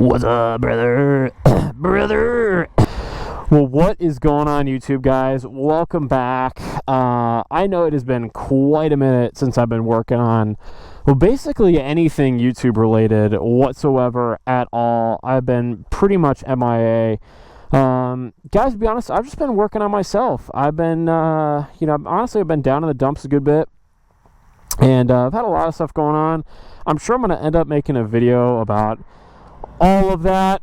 What's up, brother? Brother! Well, what is going on, YouTube guys? Welcome back. I know it has been quite a minute since I've been working on, well, basically anything YouTube related whatsoever at all. I've been pretty much MIA. Guys, to be honest, I've just been working on myself. I've been, honestly, I've been down in the dumps a good bit. And I've had a lot of stuff going on. I'm sure I'm going to end up making a video about all of that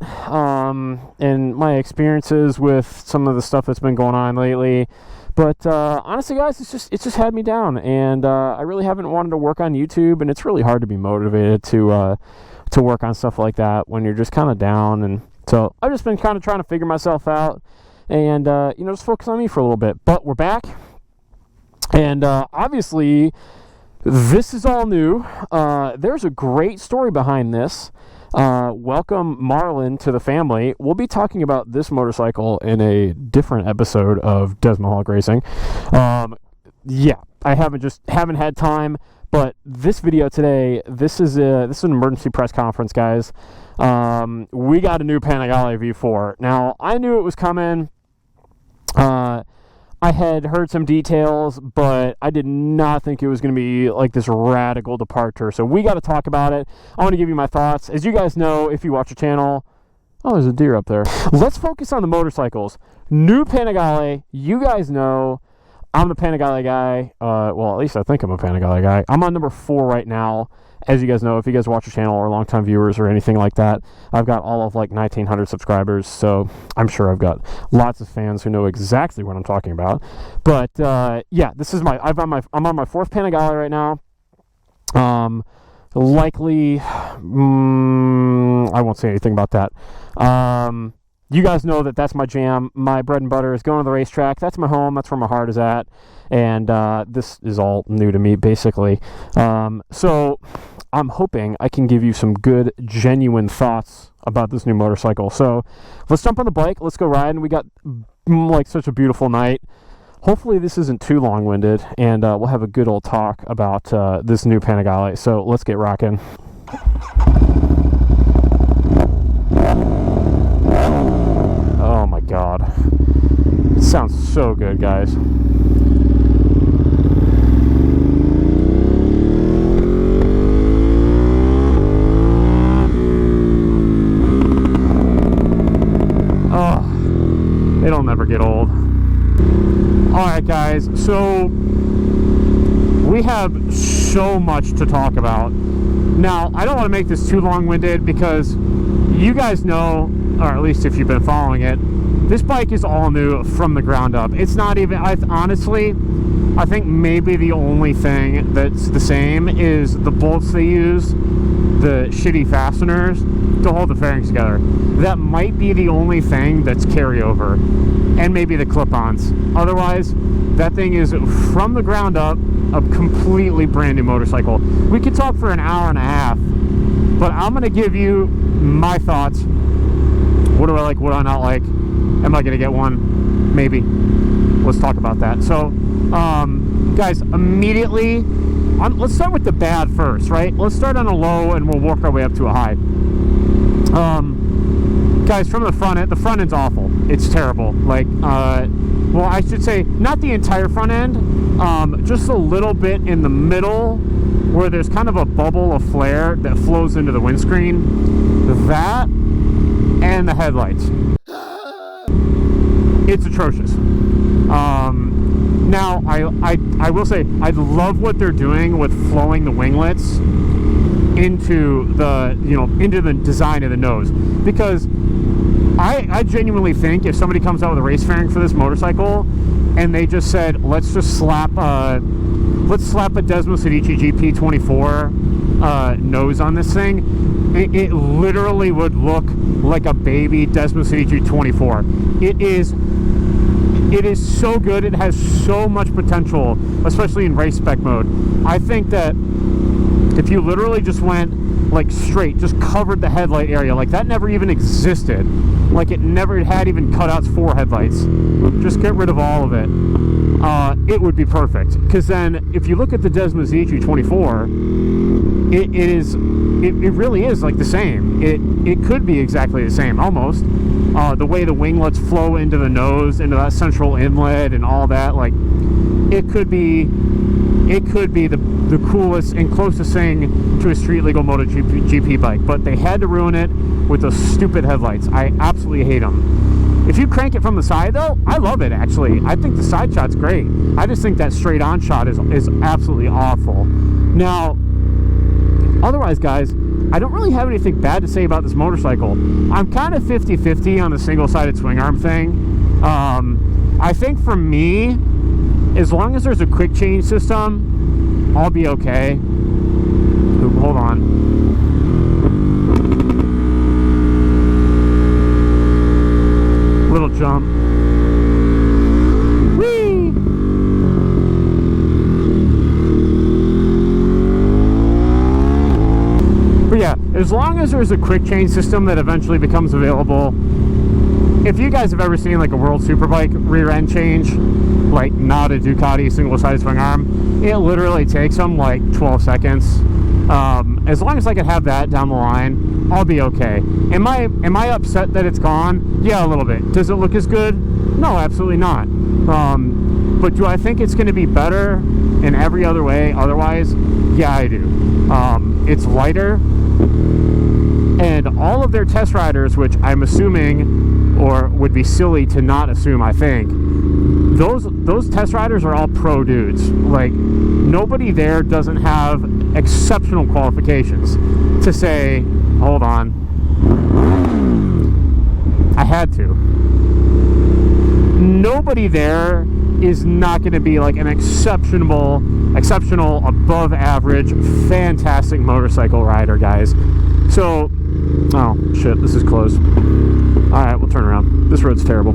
and my experiences with some of the stuff that's been going on lately. But honestly, guys, it's just had me down, and I really haven't wanted to work on YouTube, and it's really hard to be motivated to work on stuff like that when you're just kind of down. And so I've just been kind of trying to figure myself out, and just focus on me for a little bit. But we're back, and obviously this is all new. There's a great story behind this. Welcome Marlon to the family. We'll be talking about this motorcycle in a different episode of Desmaholic Racing. I haven't had time, but this video today, this is an emergency press conference, guys. We got a new Panigale V4. Now, I knew it was coming. I had heard some details, but I did not think it was going to be like this radical departure. So we got to talk about it. I want to give you my thoughts. As you guys know, if you watch the channel, oh, there's a deer up there. Let's focus on the motorcycles. New Panigale. You guys know I'm the Panigale guy. Well, at least I think I'm a Panigale guy. I'm on number 4 right now. As you guys know, if you guys watch the channel or longtime viewers or anything like that, I've got all of like 1,900 subscribers, so I'm sure I've got lots of fans who know exactly what I'm talking about. But yeah, this is I'm on my 4th Panigale right now. Likely, I won't say anything about that. You guys know that that's my jam. My bread and butter is going to the racetrack. That's my home. That's where my heart is at. And this is all new to me, basically. So I'm hoping I can give you some good, genuine thoughts about this new motorcycle. So let's jump on the bike. Let's go riding. We got like such a beautiful night. Hopefully this isn't too long-winded, and we'll have a good old talk about this new Panigale. So let's get rocking. Oh my god. It sounds so good, guys. Oh, it'll never get old. Alright guys, so we have so much to talk about. Now, I don't want to make this too long-winded because you guys know, or at least if you've been following it, this bike is all new from the ground up. It's not even, honestly, I think maybe the only thing that's the same is the bolts they use, the shitty fasteners to hold the fairings together. That might be the only thing that's carryover, and maybe the clip-ons. Otherwise, that thing is from the ground up a completely brand new motorcycle. We could talk for an hour and a half, but I'm going to give you my thoughts. What do I like, what do I not like? Am I going to get one? Maybe. Let's talk about that. So, guys, immediately, let's start with the bad first, right? Let's start on a low and we'll work our way up to a high. Guys, from the front end's awful. It's terrible. Like, well, I should say, not the entire front end, just a little bit in the middle where there's kind of a bubble of flare that flows into the windscreen. That and the headlights. It's atrocious. Now, I will say, I love what they're doing with flowing the winglets into the design of the nose, because I genuinely think if somebody comes out with a race fairing for this motorcycle and they just said, let's slap a Desmo Sedici GP24 nose on this thing, it literally would look like a baby Desmo Sedici 24. It is so good. It has so much potential, especially in race spec mode. I think that if you literally just went like straight, just covered the headlight area, like that never even existed, like it had even cutouts for headlights, just get rid of all of it, it would be perfect. Because then if you look at the Desmo Sedici 24, it really is like the same. It could be exactly the same, almost. The way the winglets flow into the nose, into that central inlet and all that, like, it could be the coolest and closest thing to a street legal MotoGP bike, but they had to ruin it with those stupid headlights. I absolutely hate them. If you crank it from the side, though, I love it, actually. I think the side shot's great. I just think that straight on shot is absolutely awful. Now, otherwise, guys, I don't really have anything bad to say about this motorcycle. I'm kind of 50-50 on the single-sided swing arm thing. I think for me, as long as there's a quick change system, I'll be okay. Ooh, hold on. Little jump. Whee! But yeah, as long as there's a quick change system that eventually becomes available. If you guys have ever seen like a World Superbike rear end change, like not a Ducati single-sided swing arm, it literally takes them like 12 seconds. As long as I can have that down the line, I'll be okay. Am I upset that it's gone? Yeah, a little bit. Does it look as good? No, absolutely not. But do I think it's going to be better in every other way otherwise? Yeah, I do. It's lighter, and all of their test riders, which I'm assuming, or would be silly to not assume, I think, those test riders are all pro dudes. Like, nobody there doesn't have exceptional qualifications to say, hold on, I had to. Nobody there is not going to be like an exceptional, above average, fantastic motorcycle rider, guys. So, oh shit, this is closed. Alright, we'll turn around. This road's terrible.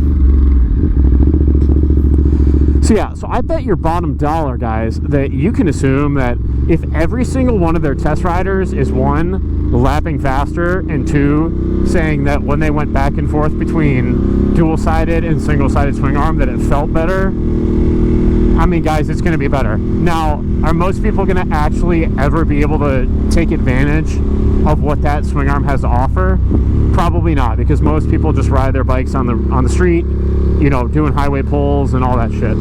So yeah, so I bet your bottom dollar, guys, that you can assume that if every single one of their test riders is, one, lapping faster, and two, saying that when they went back and forth between dual-sided and single-sided swing arm that it felt better, I mean, guys, it's going to be better. Now, are most people going to actually ever be able to take advantage of what that swing arm has to offer? Probably not, because most people just ride their bikes on the street, you know, doing highway pulls and all that shit.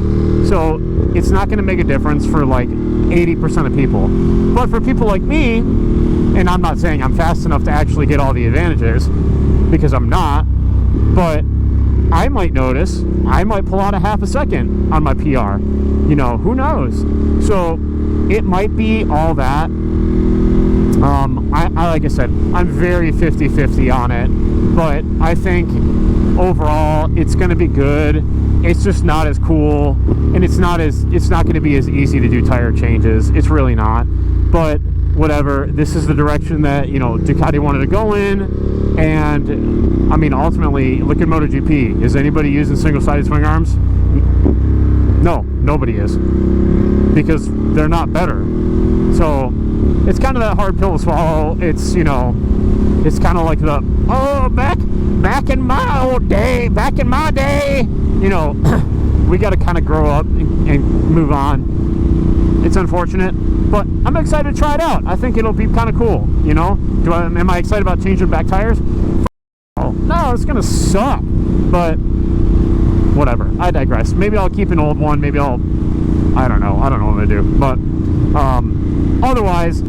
So it's not going to make a difference for like 80% of people. But for people like me, and I'm not saying I'm fast enough to actually get all the advantages, because I'm not, but I might notice, I might pull out a half a second on my PR. You know, who knows? So it might be all that. I like I said, I'm very 50-50 on it, but I think overall it's going to be good. It's just not as cool, and it's not going to be as easy to do tire changes. It's really not. But whatever, this is the direction that, you know, Ducati wanted to go in. And I mean, ultimately, look at MotoGP. Is anybody using single-sided swing arms? No, nobody is, because they're not better. So it's kind of that hard pill to swallow. It's, you know, it's kind of like the, oh, back in my old day, back in my day, you know, we got to kind of grow up and move on. It's unfortunate, but I'm excited to try it out. I think it'll be kind of cool, you know. Am I excited about changing back tires? Oh, no, it's gonna suck, but whatever. I digress. Maybe I'll keep an old one. Maybe I don't know what I'm gonna do. But otherwise,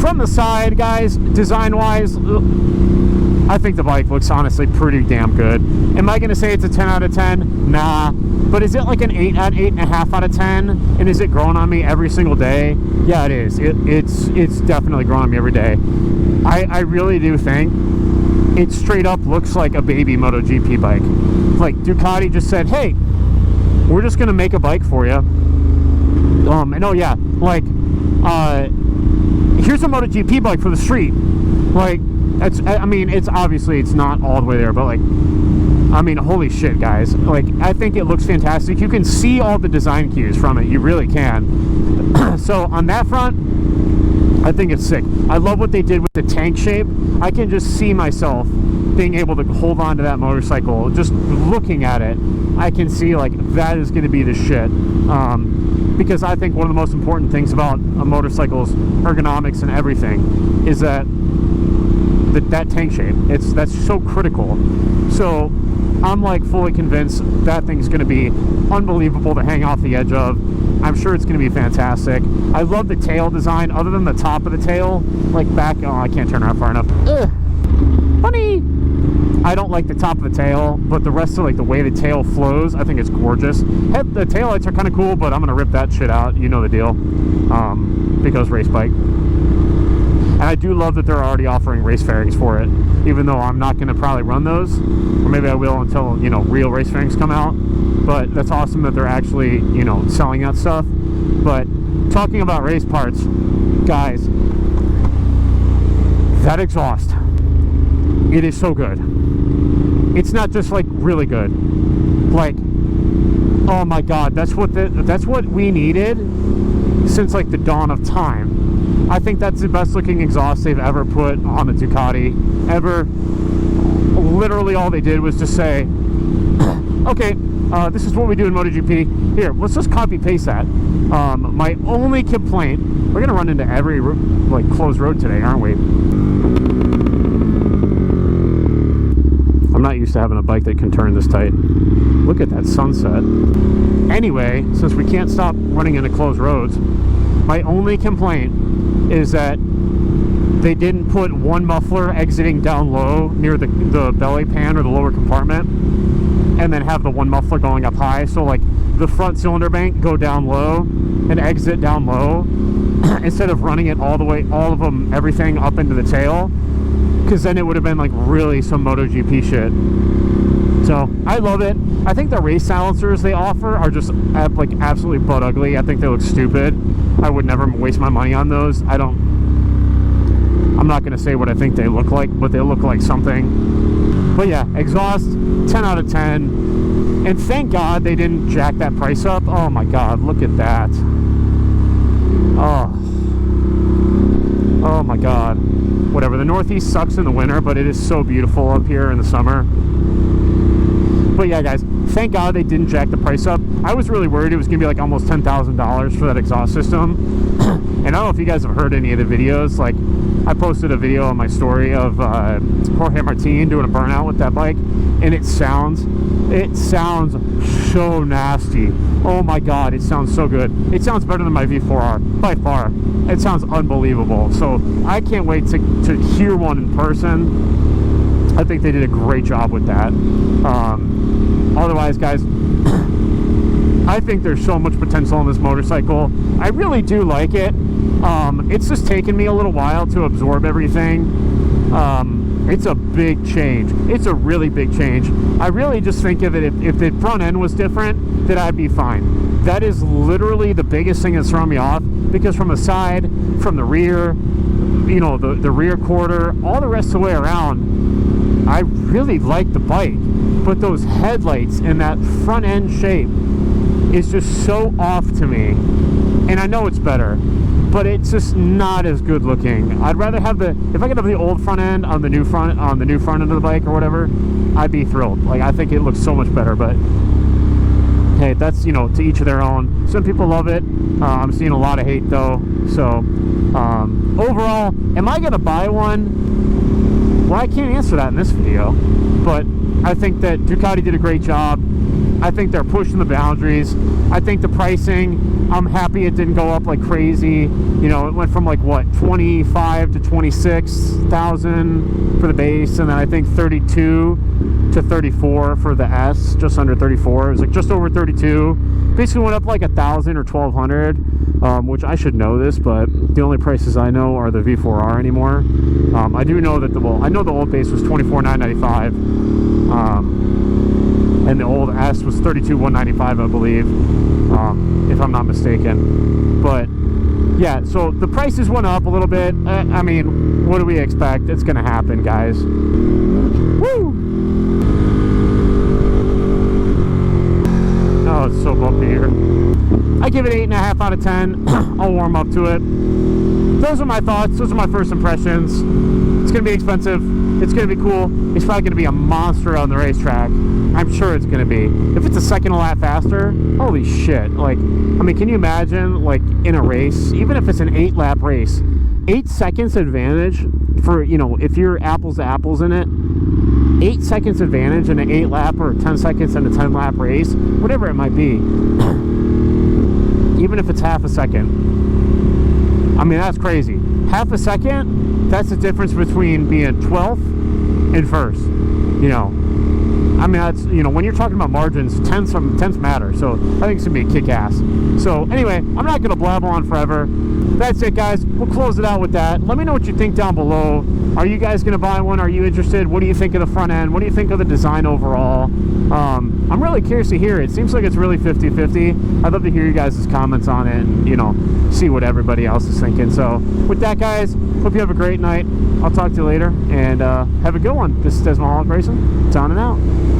from the side, guys, design-wise, I think the bike looks honestly pretty damn good. Am I gonna say it's a 10 out of 10? Nah. But is it like an 8.5 out of 10? And is it growing on me every single day? Yeah, it is. It's definitely growing on me every day. I really do think it straight up looks like a baby MotoGP bike. Like, Ducati just said, hey, we're just gonna make a bike for you. And oh yeah, like, here's a MotoGP bike for the street. Like, I mean, it's obviously, it's not all the way there, but like, I mean, holy shit, guys. Like, I think it looks fantastic. You can see all the design cues from it. You really can. So on that front, I think it's sick. I love what they did with the tank shape. I can just see myself being able to hold on to that motorcycle, just looking at it, I can see like that is going to be the shit. Because I think one of the most important things about a motorcycle's ergonomics and everything is that tank shape. That's so critical. So I'm like fully convinced that thing's going to be unbelievable to hang off the edge of. I'm sure it's going to be fantastic. I love the tail design, other than the top of the tail, like back. Oh, I can't turn around far enough. Ugh. Funny. I don't like the top of the tail, but the rest of like the way the tail flows, I think it's gorgeous. The taillights are kind of cool, but I'm gonna rip that shit out. You know the deal. Because race bike. And I do love that they're already offering race fairings for it, even though I'm not gonna probably run those, or maybe I will until, you know, real race fairings come out. But that's awesome that they're actually, you know, selling that stuff. But talking about race parts, guys, that exhaust, it is so good. It's not just like really good, like, oh my god, that's what we needed since like the dawn of time. I think that's the best looking exhaust they've ever put on a Ducati ever. Literally all they did was just say, okay, this is what we do in MotoGP. Here, let's just copy paste that. My only complaint, we're gonna run into every like closed road today, aren't we? I'm not used to having a bike that can turn this tight. Look at that sunset. Anyway, since we can't stop running into closed roads, my only complaint is that they didn't put one muffler exiting down low near the belly pan or the lower compartment, and then have the one muffler going up high. So like the front cylinder bank go down low and exit down low instead of running it all the way, all of them, everything up into the tail. Because then it would have been like really some MotoGP shit. So I love it. I think the race silencers they offer are just like absolutely butt ugly. I think they look stupid. I would never waste my money on those. I'm not going to say what I think they look like, but they look like something. But yeah, exhaust, 10 out of 10. And thank God they didn't jack that price up. Oh my God, look at that. Oh my God. Whatever, the Northeast sucks in the winter, but it is so beautiful up here in the summer. But yeah, guys, thank God they didn't jack the price up. I was really worried it was going to be like almost $10,000 for that exhaust system. And I don't know if you guys have heard any of the videos. Like, I posted a video on my story of Jorge Martin doing a burnout with that bike, and it sounds so nasty. Oh my God, it sounds so good. It sounds better than my V4R by far. It sounds unbelievable. So I can't wait to hear one in person. I think they did a great job with that. Otherwise, guys, I think there's so much potential in this motorcycle. I really do like it. It's just taken me a little while to absorb everything. It's a big change. It's a really big change. I really just think of it, if the front end was different, that I'd be fine. That is literally the biggest thing that's thrown me off, because from the side, from the rear, you know, the rear quarter, all the rest of the way around, I really like the bike. But those headlights and that front end shape is just so off to me. And I know it's better, but it's just not as good looking. I'd rather have if I could have the old front end on the new front end of the bike or whatever, I'd be thrilled. Like, I think it looks so much better, but hey, that's, you know, to each of their own. Some people love it. I'm seeing a lot of hate though. So overall, am I gonna buy one? Well, I can't answer that in this video, but I think that Ducati did a great job. I think they're pushing the boundaries. I think the pricing, I'm happy it didn't go up like crazy. You know, it went from like what, 25 to 26,000 for the base, and then I think 32 to 34 for the S, just under 34. It was like just over 32. Basically went up like 1,000 or 1,200, which I should know this, but the only prices I know are the V4R anymore. I do know that I know the old base was $24,995. And the old S was $32,195, I believe, if I'm not mistaken. But yeah, so the prices went up a little bit. I mean, what do we expect? It's gonna happen, guys. Woo! Oh, it's so bumpy here. I give it 8.5 out of 10. I'll warm up to it. Those are my thoughts. Those are my first impressions. It's going to be expensive. It's going to be cool. It's probably going to be a monster on the racetrack. I'm sure it's going to be. If it's a second a lap faster, holy shit. Like, I mean, can you imagine, like, in a race, even if it's an 8-lap race, 8 seconds advantage for, you know, if you're apples to apples in it, 8 seconds advantage in an 8-lap or 10 seconds in a 10-lap race, whatever it might be, even if it's half a second. I mean, that's crazy. Half a second, that's the difference between being 12th and 1st, you know. I mean, that's, you know, when you're talking about margins, tenths matter. So I think it's going to be a kick-ass. So anyway, I'm not going to blabber on forever. That's it, guys. We'll close it out with that. Let me know what you think down below. Are you guys going to buy one? Are you interested? What do you think of the front end? What do you think of the design overall? I'm really curious to hear it. It seems like it's really 50-50. I'd love to hear you guys' comments on it and, you know, see what everybody else is thinking. So with that, guys, hope you have a great night. I'll talk to you later, and have a good one. This is Desmond Racing. It's on and out. Bye.